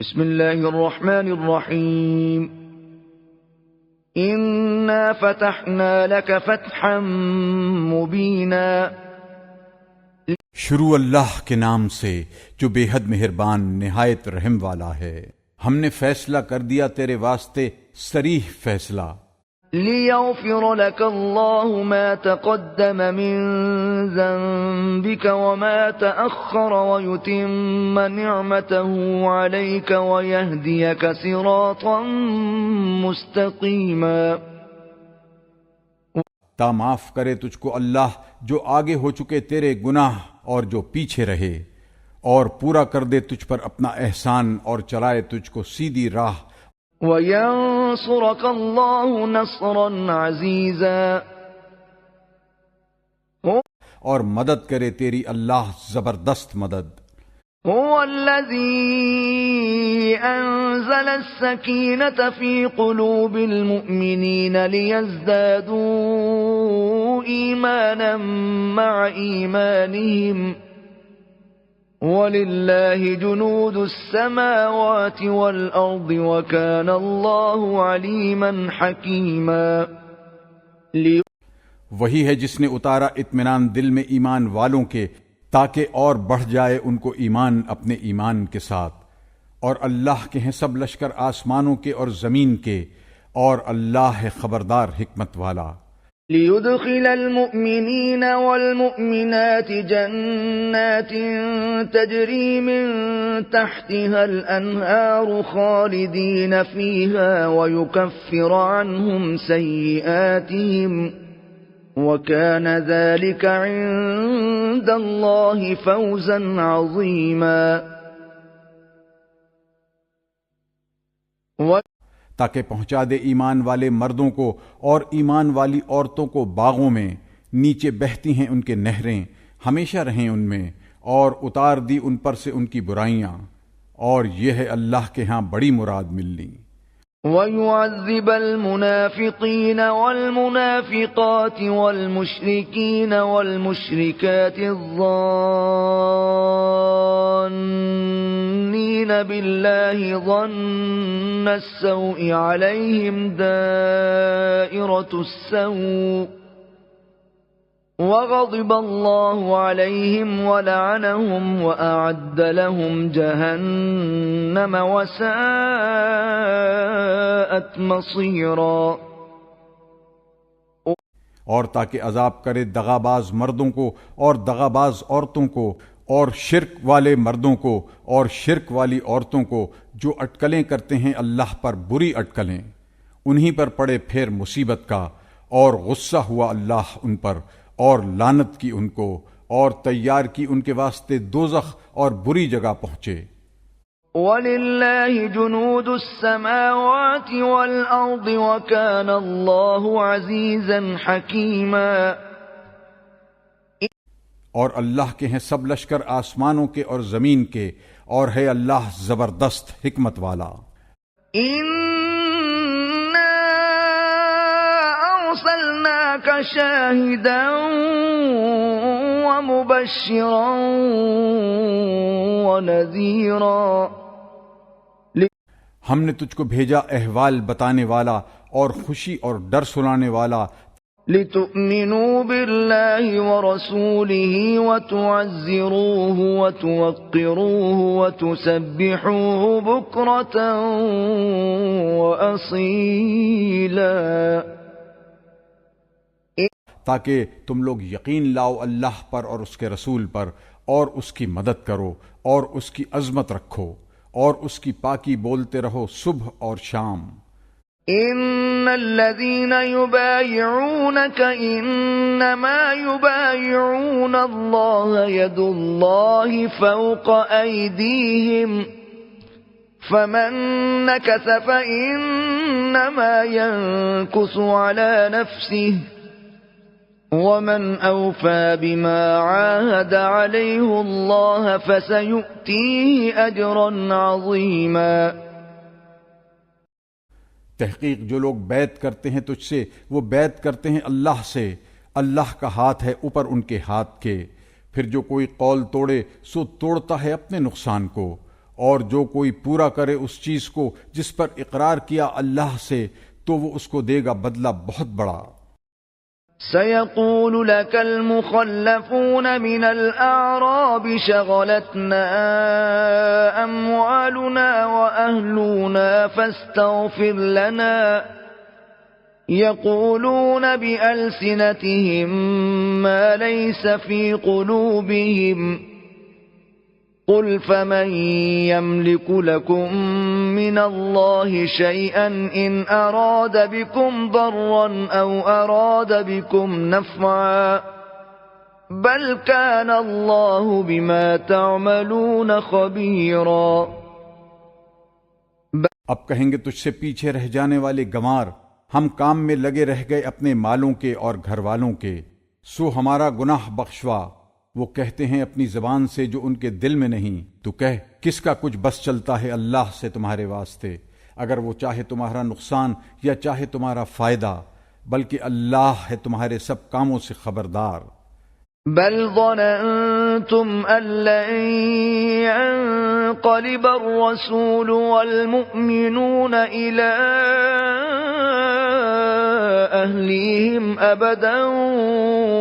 بسم اللہ الرحمن الرحیم انا فتحنا لك فتحا مبینا۔ شروع اللہ کے نام سے جو بے حد مہربان نہایت رحم والا ہے۔ ہم نے فیصلہ کر دیا تیرے واسطے صریح فیصلہ، لِيَغْفِرَ لَكَ اللَّهُ مَا تَقَدَّمَ مِن ذَنبِكَ وَمَا تَأَخَّرَ وَيُتِمَّ نِعْمَتَهُ عَلَيْكَ وَيَهْدِيَكَ صِرَاطًا مُسْتَقِيمًا۔ تا معاف کرے تجھ کو اللہ جو آگے ہو چکے تیرے گناہ اور جو پیچھے رہے، اور پورا کر دے تجھ پر اپنا احسان اور چلائے تجھ کو سیدھی راہ، وَيَنصُرَكَ اللَّهُ نَصْرًا عَزِيزًا۔ اور مدد کرے تیری اللہ زبردست مدد۔ هو الذي أنزل السكينة في قلوب المؤمنين ليزدادوا إيمانا مع إيمانهم وَلِلَّهِ جُنُودُ السَّمَاوَاتِ وَالْأَرْضِ وَكَانَ اللَّهُ عَلِيمًا حَكِيمًا۔ وہی ہے جس نے اتارا اطمینان دل میں ایمان والوں کے، تاکہ اور بڑھ جائے ان کو ایمان اپنے ایمان کے ساتھ، اور اللہ کے ہیں سب لشکر آسمانوں کے اور زمین کے، اور اللہ ہے خبردار حکمت والا۔ لِيُدْخِلَ الْمُؤْمِنِينَ وَالْمُؤْمِنَاتِ جَنَّاتٍ تَجْرِي مِن تَحْتِهَا الْأَنْهَارُ خَالِدِينَ فِيهَا وَيُكَفِّرَ عَنْهُمْ سَيِّئَاتِهِمْ وَكَانَ ذَلِكَ عِندَ اللَّهِ فَوْزًا عَظِيمًا۔ تاکہ پہنچا دے ایمان والے مردوں کو اور ایمان والی عورتوں کو باغوں میں، نیچے بہتی ہیں ان کے نہریں، ہمیشہ رہیں ان میں، اور اتار دی ان پر سے ان کی برائیاں، اور یہ ہے اللہ کے ہاں بڑی مراد ملنی۔ وَيُعَذِّبَ الْمُنَافِقِينَ وَالْمُنَافِقَاتِ وَالْمُشْرِكِينَ وَالْمُشْرِكَاتِ الظَّانِّينَ بِاللَّهِ ظَنَّ السَّوْءِ عَلَيْهِمْ دَائِرَةُ السَّوْءِ وَغَضِبَ اللَّهُ عَلَيْهِمْ وَلَعَنَهُمْ وَأَعَدَّ لَهُمْ جَهَنَّمَ وَسَاءَتْ مَصِيرًا۔ اور تاکہ عذاب کرے دغاباز مردوں کو اور دغاباز عورتوں کو، اور شرک والے مردوں کو اور شرک والی عورتوں کو جو اٹکلیں کرتے ہیں اللہ پر بری اٹکلیں، انہی پر پڑے پھر مصیبت کا، اور غصہ ہوا اللہ ان پر، اور لعنت کی ان کو، اور تیار کی ان کے واسطے دوزخ اور بری جگہ پہنچے۔ وَلِلَّهِ جُنُودُ السَّمَاوَاتِ وَالْأَرْضِ وَكَانَ اللَّهُ عَزِيزًا حَكِيمًا۔ اور اللہ کے ہیں سب لشکر آسمانوں کے اور زمین کے، اور ہے اللہ زبردست حکمت والا۔ أرسلناك شاهدا ومبشرا ونذيرا۔ ہم نے تجھ کو بھیجا احوال بتانے والا اور خوشی اور ڈر سنانے والا، لِتُؤْمِنُوا بِاللَّهِ وَرَسُولِهِ وَتُعَزِّرُوهُ وَتُوَقِّرُوهُ وَتُسَبِّحُوهُ بُكْرَةً وَأَصِيلًا۔ تاکہ تم لوگ یقین لاؤ اللہ پر اور اس کے رسول پر، اور اس کی مدد کرو اور اس کی عظمت رکھو، اور اس کی پاکی بولتے رہو صبح اور شام۔ ان الذين يبايعونك انما يبايعون الله يد الله فوق ايديهم فمن نكث فانما ينكث على نفسه ومن اوفى بما عاهد عليه الله فسيؤتيه اجرا عظيما۔ تحقیق جو لوگ بیعت کرتے ہیں تجھ سے، وہ بیعت کرتے ہیں اللہ سے، اللہ کا ہاتھ ہے اوپر ان کے ہاتھ کے، پھر جو کوئی قول توڑے سو توڑتا ہے اپنے نقصان کو، اور جو کوئی پورا کرے اس چیز کو جس پر اقرار کیا اللہ سے تو وہ اس کو دے گا بدلہ بہت بڑا۔ سيقول لك المخلفون من الأعراب شغلتنا أموالنا وأهلنا فاستغفر لنا يقولون بألسنتهم ما ليس في قلوبهم قل فمن يملك لكم من الله شيئا إن أراد بكم ضرا أو أراد بكم نفعا بل كان الله بما تعملون خبيرا۔ اب کہیں گے تجھ سے پیچھے رہ جانے والے گنوار، ہم کام میں لگے رہ گئے اپنے مالوں کے اور گھر والوں کے، سو ہمارا گناہ بخشوا۔ وہ کہتے ہیں اپنی زبان سے جو ان کے دل میں نہیں، تو کہہ کس کا کچھ بس چلتا ہے اللہ سے تمہارے واسطے، اگر وہ چاہے تمہارا نقصان یا چاہے تمہارا فائدہ، بلکہ اللہ ہے تمہارے سب کاموں سے خبردار۔ بل ظننتم أن لن ينقلب الرسول والمؤمنون إلى أهليهم أبدا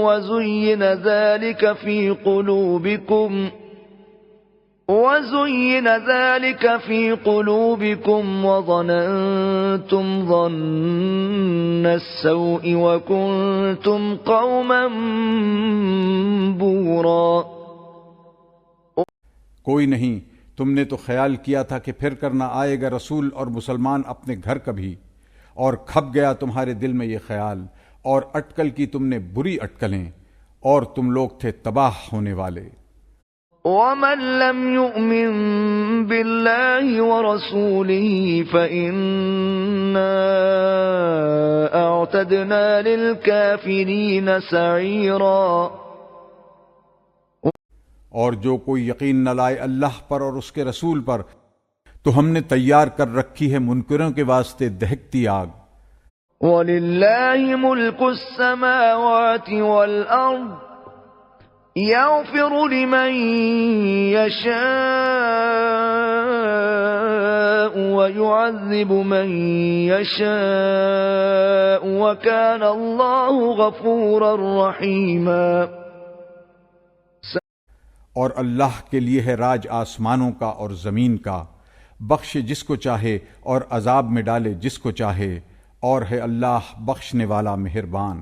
وزين ذلك في قلوبكم وظننتم ظن السوء وكنتم قوما بورا۔ کوئی نہیں، تم نے تو خیال کیا تھا کہ پھر کرنا آئے گا رسول اور مسلمان اپنے گھر کبھی، اور کھپ گیا تمہارے دل میں یہ خیال، اور اٹکل کی تم نے بری اٹکلیں، اور تم لوگ تھے تباہ ہونے والے۔ ومن لم يؤمن بالله ورسوله فإنا أعتدنا للكافرين سعيرا۔ اور جو کوئی یقین نہ لائے اللہ پر اور اس کے رسول پر تو ہم نے تیار کر رکھی ہے منکروں کے واسطے دہکتی آگ۔ وَلِلَّهِ مُلْكُ السَّمَاوَاتِ وَالْأَرْضِ يَغْفِرُ لِمَن يَشَاءُ وَيُعَذِّبُ مَن يَشَاءُ وَكَانَ اللَّهُ غَفُورًا رَّحِيمًا۔ اور اللہ کے لیے ہے راج آسمانوں کا اور زمین کا، بخشے جس کو چاہے اور عذاب میں ڈالے جس کو چاہے، اور ہے اللہ بخشنے والا مہربان۔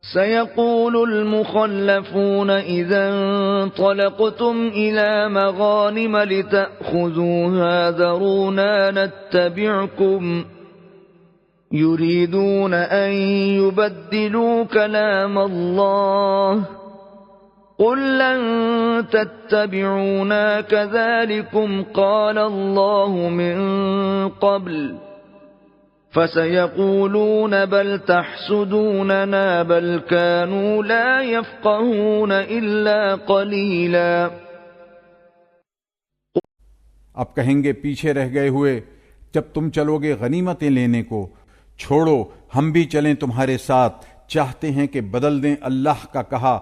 سيقول المخلفون إذا انطلقتم إلى مغانم لتأخذوها ذرونا نتبعكم يريدون أن يبدلوا كلام الله قل لن تتبعونا كذلكم قال الله من قبل فسيقولون بل تحسدوننا بل كانوا لا يفقهون إلا قليلا۔ اب کہیں گے پیچھے رہ گئے ہوئے جب تم چلو گے غنیمتیں لینے کو، چھوڑو ہم بھی چلیں تمہارے ساتھ، چاہتے ہیں کہ بدل دیں اللہ کا کہا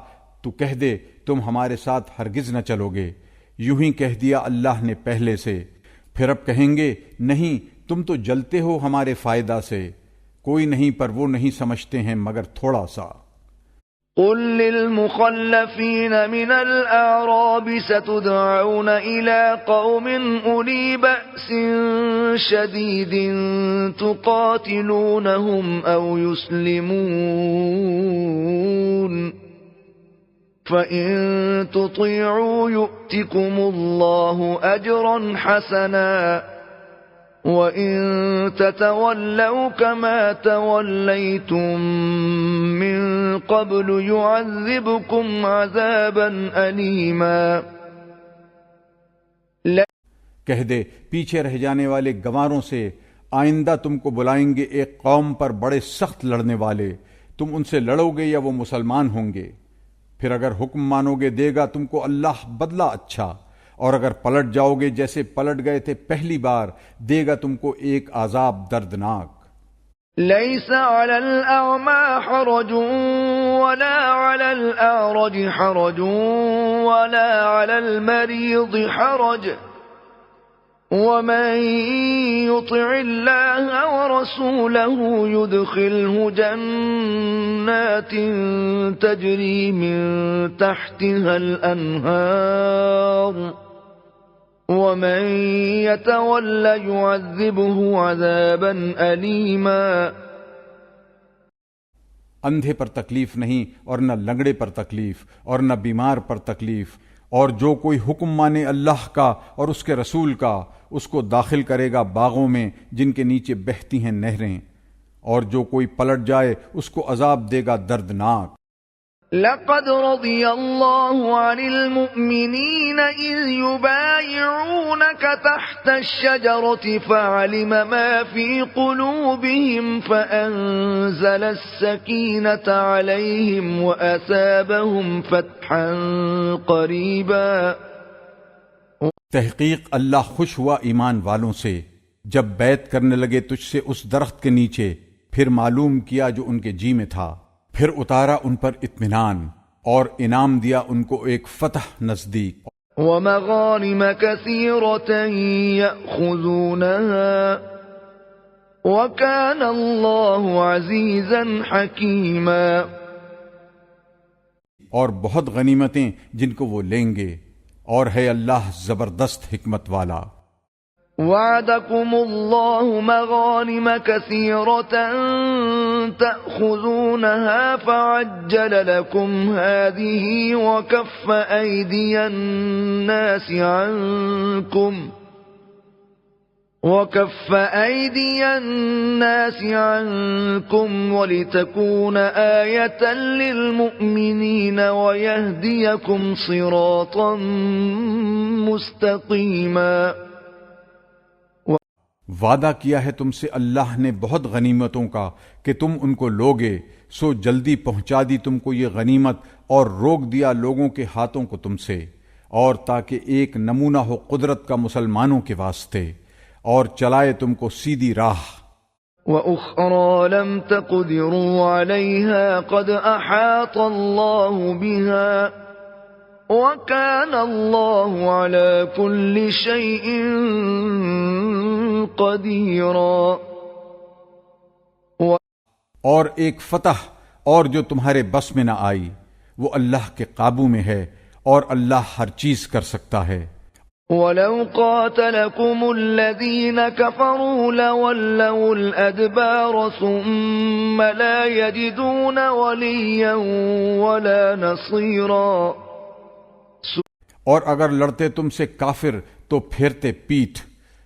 تو کہہ دے تم ہمارے ساتھ ہرگز نہ چلو گے، یوں ہی کہہ دیا اللہ نے پہلے سے۔ پھر اب کہیں گے نہیں تم تو جلتے ہو ہمارے فائدہ سے، کوئی نہیں پر وہ نہیں سمجھتے ہیں مگر تھوڑا سا۔ قل للمخلفين من الأعراب ستدعون إلى قوم أولي بأس شديد تقاتلونهم أو يسلمون فإن تطيعوا يؤتكم الله أجرا حسنا وَإِن تَتَوَلَّوْا كَمَا تَوَلَّيْتُم مِّن قَبْلُ يُعَذِّبْكُمْ عَذَابًا أَلِيمًا۔ کہہ دے پیچھے رہ جانے والے گنواروں سے آئندہ تم کو بلائیں گے ایک قوم پر بڑے سخت لڑنے والے، تم ان سے لڑو گے یا وہ مسلمان ہوں گے، پھر اگر حکم مانو گے دے گا تم کو اللہ بدلہ اچھا، اور اگر پلٹ جاؤ گے جیسے پلٹ گئے تھے پہلی بار دے گا تم کو ایک عذاب دردناک۔ ليس على الأعمى حرج ولا على الأعرج حرج ولا على المريض حرج ومن يطع الله ورسوله يدخله جنات تجري من تحتها الأنهار ومن يتول يعذبه عذابا أليما. اندھے پر تکلیف نہیں اور نہ لنگڑے پر تکلیف اور نہ بیمار پر تکلیف، اور جو کوئی حکم مانے اللہ کا اور اس کے رسول کا اس کو داخل کرے گا باغوں میں جن کے نیچے بہتی ہیں نہریں، اور جو کوئی پلٹ جائے اس کو عذاب دے گا دردناک. لقد رضي الله عن المؤمنين إذ يبايعونك تحت الشجرة فعلم ما في قلوبهم فأنزل السكينة عليهم وأثابهم فتحا قريبا. تحقیق اللہ خوش ہوا ایمان والوں سے جب بیعت کرنے لگے تجھ سے اس درخت کے نیچے، پھر معلوم کیا جو ان کے جی میں تھا، پھر اتارا ان پر اطمینان اور انعام دیا ان کو ایک فتح نزدیک. ومغانم كثيرة يأخذونها وكان الله عزيزا حكيما. اور بہت غنیمتیں جن کو وہ لیں گے، اور ہے اللہ زبردست حکمت والا. وعدكم الله مغانم كثيرة تأخذونها فعجل لكم هذه وكف أيدي الناس عنكم ولتكون آية للمؤمنين ويهديكم صراطا مستقيما. وعدہ کیا ہے تم سے اللہ نے بہت غنیمتوں کا کہ تم ان کو لوگے، سو جلدی پہنچا دی تم کو یہ غنیمت اور روک دیا لوگوں کے ہاتھوں کو تم سے، اور تاکہ ایک نمونہ ہو قدرت کا مسلمانوں کے واسطے، اور چلائے تم کو سیدھی راہ. وَأُخْرَى لَمْ تَقْدِرُوا عَلَيْهَا قَدْ أَحَاطَ اللَّهُ بِهَا وَكَانَ اللَّهُ عَلَى كُلِّ شَيْءٍ قَدِيرًا. اور ایک فتح اور جو تمہارے بس میں نہ آئی، وہ اللہ کے قابو میں ہے، اور اللہ ہر چیز کر سکتا ہے. وَلَوْ قَاتَلَكُمُ الَّذِينَ كَفَرُوا لَوَلَّوُا الْأَدْبَارَ ثُمَّ لَا يَجِدُونَ وَلِيًّا وَلَا نَصِيرًا. اور اگر لڑتے تم سے کافر تو پھیرتے پیٹھ،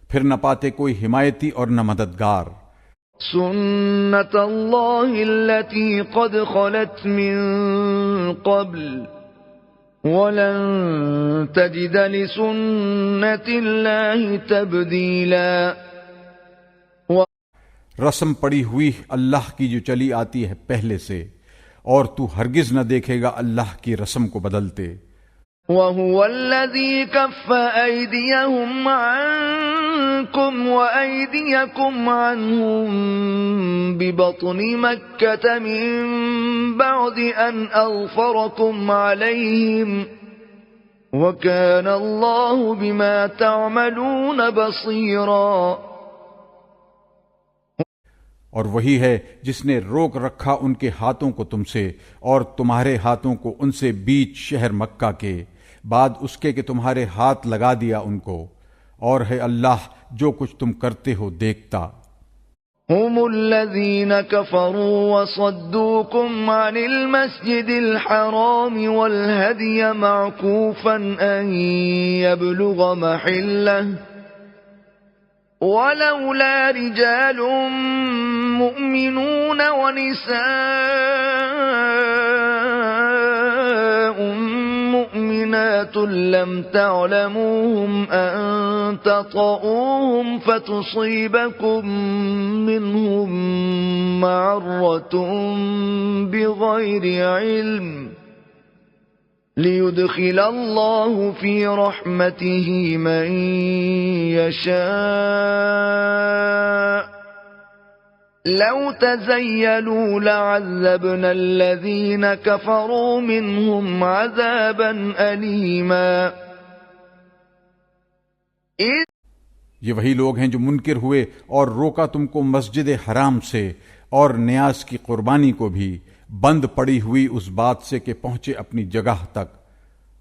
پھر نہ پاتے کوئی حمایتی اور نہ مددگار. سُنَّةَ اللَّهِ الَّتِي قَدْ خَلَتْ مِن قَبْلُ وَلَن تَجِدَ لِسُنَّةِ اللَّهِ تَبْدِيلًا. رسم پڑی ہوئی اللہ کی جو چلی آتی ہے پہلے سے، اور تو ہرگز نہ دیکھے گا اللہ کی رسم کو بدلتے. وَهُوَ الَّذِي كَفَّ أَيْدِيَهُمْ عَنكُمْ وَأَيْدِيَكُمْ عَنْهُمْ بِبَطْنِ مَكَّةَ مِن بَعْدِ أَنْ أَظْفَرَكُمْ عَلَيْهِمْ وَكَانَ اللَّهُ بِمَا تَعْمَلُونَ بَصِيرًا. اور وہی ہے جس نے روک رکھا ان کے ہاتھوں کو تم سے اور تمہارے ہاتھوں کو ان سے بیچ شہر مکہ کے، بعد اس کے کہ تمہارے ہاتھ لگا دیا ان کو، اور ہے اللہ جو کچھ تم کرتے ہو دیکھتا. هم الذين كفروا وصدوكم عن المسجد الحرام والهدي معكوفا أن يبلغ محله ولولا رجال مؤمنون ونساء مؤمنات لم تعلموهم أن تطؤوهم فتصيبكم منهم معرة بغير علم ليدخل الله في رحمته من يشاء لو تزيلوا لعذبنا الذين كفروا منهم عذابا أليما. یہ وہی لوگ ہیں جو منکر ہوئے اور روکا تم کو مسجد حرام سے اور نیاز کی قربانی کو بھی، بند پڑی ہوئی اس بات سے کہ پہنچے اپنی جگہ تک۔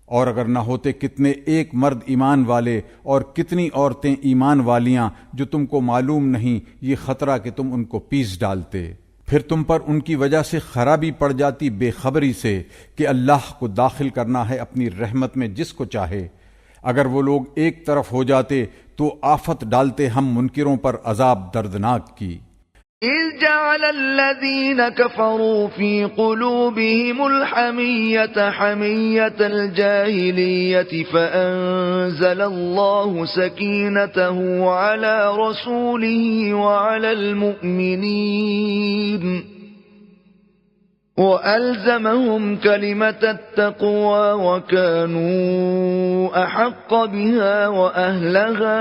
اور اگر نہ ہوتے کتنے ایک مرد ایمان والے اور کتنی عورتیں ایمان والیاں جو تم کو معلوم نہیں، یہ خطرہ کہ تم ان کو پیس ڈالتے، پھر تم پر ان کی وجہ سے خرابی پڑ جاتی بے خبری سے کہ اللہ کو داخل کرنا ہے اپنی رحمت میں جس کو چاہے۔ اگر وہ لوگ ایک طرف ہو جاتے تو آفت ڈالتے ہم منکروں پر عذاب دردناک کی۔ إذ جعل الذين كفروا في قلوبهم الحمية حمية الجاهلية فأنزل الله سكينته على رسوله وعلى المؤمنين وألزمهم كلمة التقوى وكانوا أحق بها وأهلها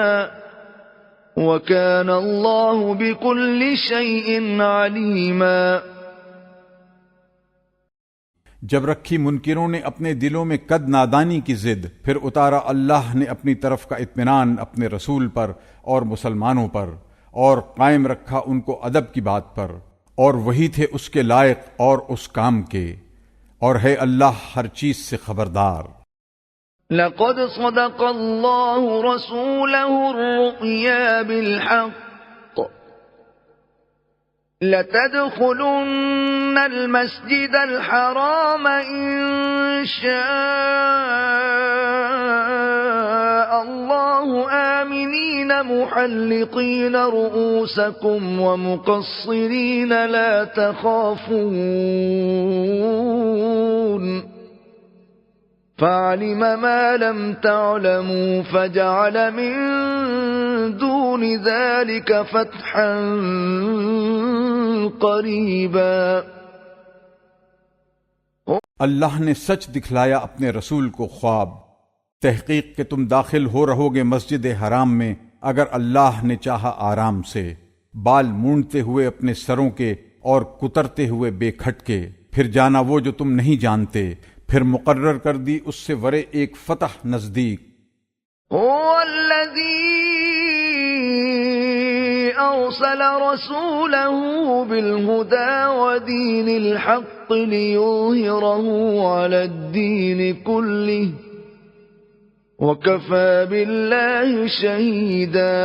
وَكَانَ اللَّهُ بِكُلِّ شَيْءٍ عَلِيمًا۔ جب رکھی منکروں نے اپنے دلوں میں قد نادانی کی ضد، پھر اتارا اللہ نے اپنی طرف کا اطمینان اپنے رسول پر اور مسلمانوں پر، اور قائم رکھا ان کو ادب کی بات پر، اور وہی تھے اس کے لائق اور اس کام کے، اور ہے اللہ ہر چیز سے خبردار۔ لقد صدق الله رسوله الرؤيا بالحق لتدخلن المسجد الحرام إن شاء الله آمنين محلقين رؤوسكم ومقصرين لا تخافون فعلم ما لم تعلموا فجعل من دون ذلك فتحا قریبا۔ اللہ نے سچ دکھلایا اپنے رسول کو خواب، تحقیق کہ تم داخل ہو رہو گے مسجد حرام میں اگر اللہ نے چاہا آرام سے، بال مونڈتے ہوئے اپنے سروں کے اور کترتے ہوئے بے کھٹکے، پھر جانا وہ جو تم نہیں جانتے، پھر مقرر کر دی اس سے ورے ایک فتح نزدیک۔ هو الذي أرسل رسوله بالهدى ودين الحق ليظهره على الدين كله وكفى بالله شهيدا۔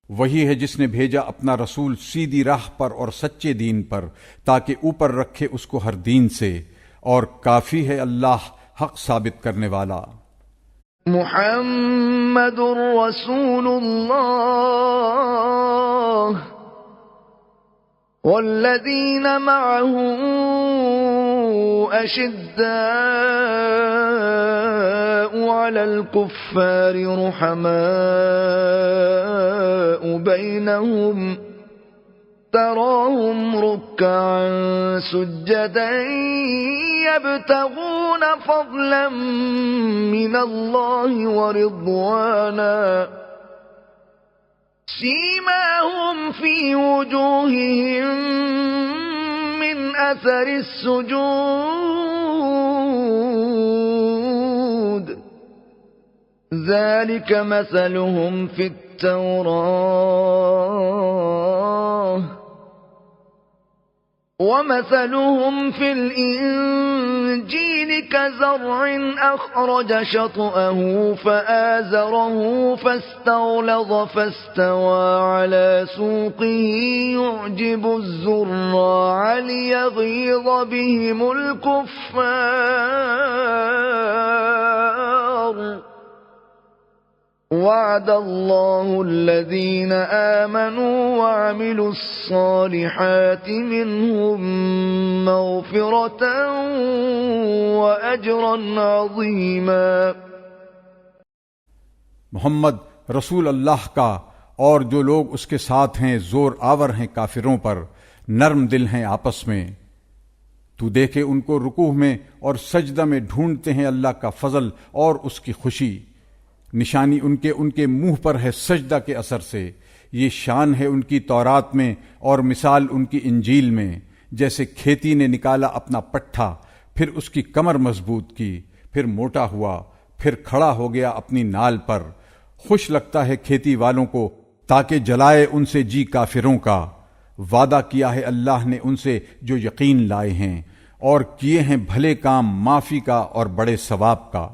وہی ہے جس نے بھیجا اپنا رسول سیدھی راہ پر اور سچے دین پر تاکہ اوپر رکھے اس کو ہر دین سے، اور کافی ہے اللہ حق ثابت کرنے والا۔ محمد رسول اللہ والذین معه أشداء على الكفار رحماء بينهم تراهم ركعا سجدا يبتغون فضلا من الله ورضوانا سيماهم في وجوههم من أثر السجود ذلك مثلهم في التوراة ومثلهم في الإنجيل كزرع أخرج شطأه فآزره فاستغلظ فاستوى على سوقه يعجب الزراع ليغيظ بهم الكفار وعد الله الذين آمنوا وعملوا الصالحات منهم مغفرة وأجرا عظيما۔ محمد رسول اللہ کا اور جو لوگ اس کے ساتھ ہیں زور آور ہیں کافروں پر، نرم دل ہیں آپس میں۔ تو دیکھے ان کو رکوع میں اور سجدہ میں ڈھونڈتے ہیں اللہ کا فضل اور اس کی خوشی، نشانی ان کے منہ پر ہے سجدہ کے اثر سے۔ یہ شان ہے ان کی تورات میں اور مثال ان کی انجیل میں، جیسے کھیتی نے نکالا اپنا پٹھا، پھر اس کی کمر مضبوط کی، پھر موٹا ہوا، پھر کھڑا ہو گیا اپنی نال پر، خوش لگتا ہے کھیتی والوں کو تاکہ جلائے ان سے جی کافروں کا۔ وعدہ کیا ہے اللہ نے ان سے جو یقین لائے ہیں اور کیے ہیں بھلے کام معافی کا اور بڑے ثواب کا۔